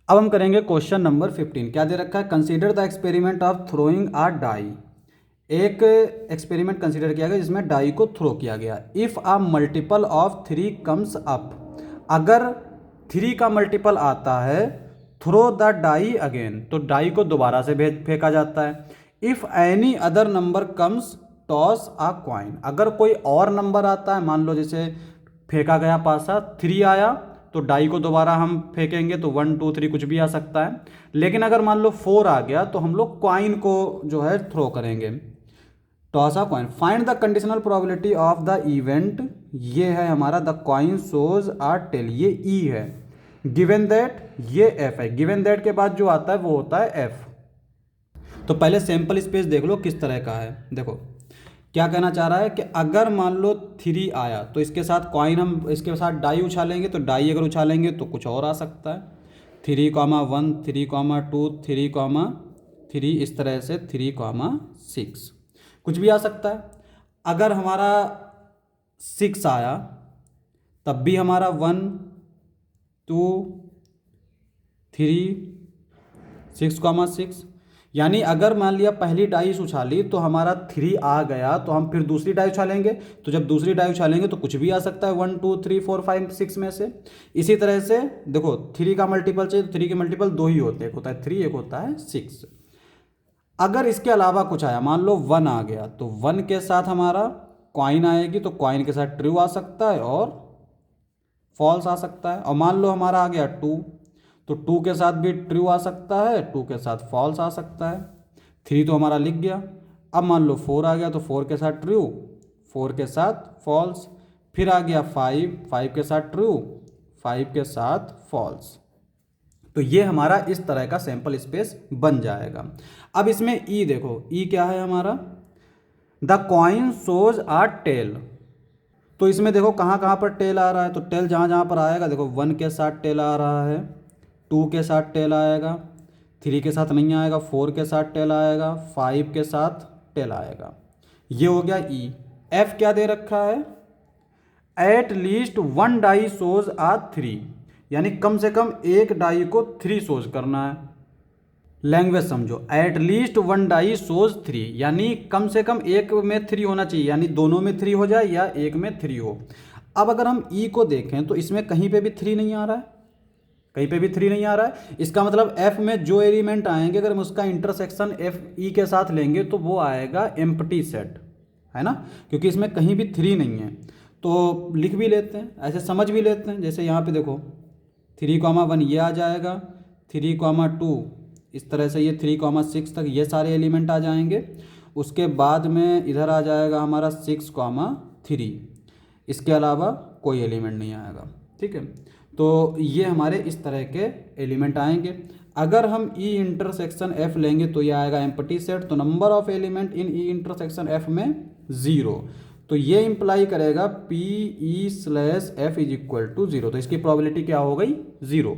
अब हम करेंगे क्वेश्चन नंबर 15। क्या दे रखा है? Consider the experiment of throwing a die. एक एक्सपेरिमेंट कंसीडर किया गया जिसमें डाई को थ्रो किया गया। If a multiple of 3 comes up, अगर 3 का मल्टीपल आता है, थ्रो द डाई अगेन, तो डाई को दोबारा से फेंका जाता है। If any other number comes, toss a coin. अगर कोई और नंबर आता है, मान लो जैसे फेंका गया पासा 3 आया, तो डाई को दोबारा हम फेंकेंगे तो 1 2 3 कुछ भी आ सकता है। लेकिन अगर मान लो 4 आ गया तो हम लोग क्वाइन को जो है थ्रो करेंगे, toss a coin. Find the conditional probability of the event. ये है हमारा the coin shows a tail, ये ई है। गिवन दैट, ये एफ है। गिवन दैट के बाद जो आता है वो होता है एफ। तो पहले सैंपल स्पेस देख लो किस तरह का है। देखो क्या कहना चाह रहा है कि अगर मान लो 3 आया तो इसके साथ कॉइन, हम इसके साथ डाई उछालेंगे, तो डाई अगर उछालेंगे तो कुछ और आ सकता है। 3,1, 3,2, 3,3, इस तरह से 3,6 कुछ भी आ सकता है। अगर हमारा 6 आया तब भी हमारा 1 2 3 6,6। यानी अगर मान लिया पहली डाइस उछाली तो हमारा 3 आ गया, तो हम फिर दूसरी डाई उछालेंगे, तो जब दूसरी डाई उछालेंगे तो कुछ भी आ सकता है 1 2 3 4 5 6 में से। इसी तरह से देखो 3 का मल्टीपल चाहिए तो 3 के मल्टीपल 2 ही होते हैं, एक होता है 3, एक होता है 6। अगर इसके अलावा कुछ आया, मान लो 1 आ गया, तो 1 के साथ हमारा कॉइन आएगी, तो कॉइन के साथ ट्रू आ सकता है और फॉल्स आ सकता है। और मान लो हमारा आ गया 2, तो 2 के साथ भी ट्रू आ सकता है, 2 के साथ फॉल्स आ सकता है। 3 तो हमारा लिख गया। अब मान लो 4 आ गया, तो 4 के साथ ट्रू, 4 के साथ फॉल्स। फिर आ गया 5, 5 के साथ ट्रू, 5 के साथ फॉल्स। तो ये हमारा इस तरह का सैंपल स्पेस बन जाएगा। अब इसमें ई देखो, ई क्या है हमारा? The coin shows a tail. तो इसमें देखो कहाँ कहाँ पर टेल आ रहा है, तो टेल जहाँ जहाँ पर आएगा, देखो 1 के साथ टेल आ रहा है, 2 के साथ टेल आएगा, 3 के साथ नहीं आएगा, 4 के साथ टेल आएगा, 5 के साथ टेल आएगा। ये हो गया ई। एफ क्या दे रखा है? एट लीस्ट 1 डाई सोज आ 3, यानी कम से कम एक डाई को 3 सोज करना है। लैंग्वेज समझो, एट लीस्ट 1 डाई सोज 3, यानी कम से कम एक में 3 होना चाहिए, यानी दोनों में 3 हो जाए या एक में 3 हो। अब अगर हम ई को देखें तो इसमें कहीं पे भी 3 नहीं आ रहा है, कहीं पे भी 3 नहीं आ रहा है। इसका मतलब एफ में जो एलिमेंट आएंगे अगर हम उसका इंटरसेक्शन एफ ई के साथ लेंगे तो वो आएगा एम्प्टी सेट, है ना, क्योंकि इसमें कहीं भी 3 नहीं है। तो लिख भी लेते हैं, ऐसे समझ भी लेते हैं। जैसे यहाँ पे देखो 3,1 ये आ जाएगा, 3,2 इस तरह से, ये 3,6 तक ये सारे एलिमेंट आ जाएंगे। उसके बाद में इधर आ जाएगा हमारा 6,3, इसके अलावा कोई एलिमेंट नहीं आएगा। ठीक है, तो ये हमारे इस तरह के एलिमेंट आएंगे। अगर हम ई इंटरसेक्शन एफ लेंगे तो ये आएगा एम्प्टी सेट। तो number of element in E intersection F में 0, तो ये इंप्लाई करेगा P E slash F is equal to 0। तो इसकी प्रोबेबिलिटी क्या हो गई? 0।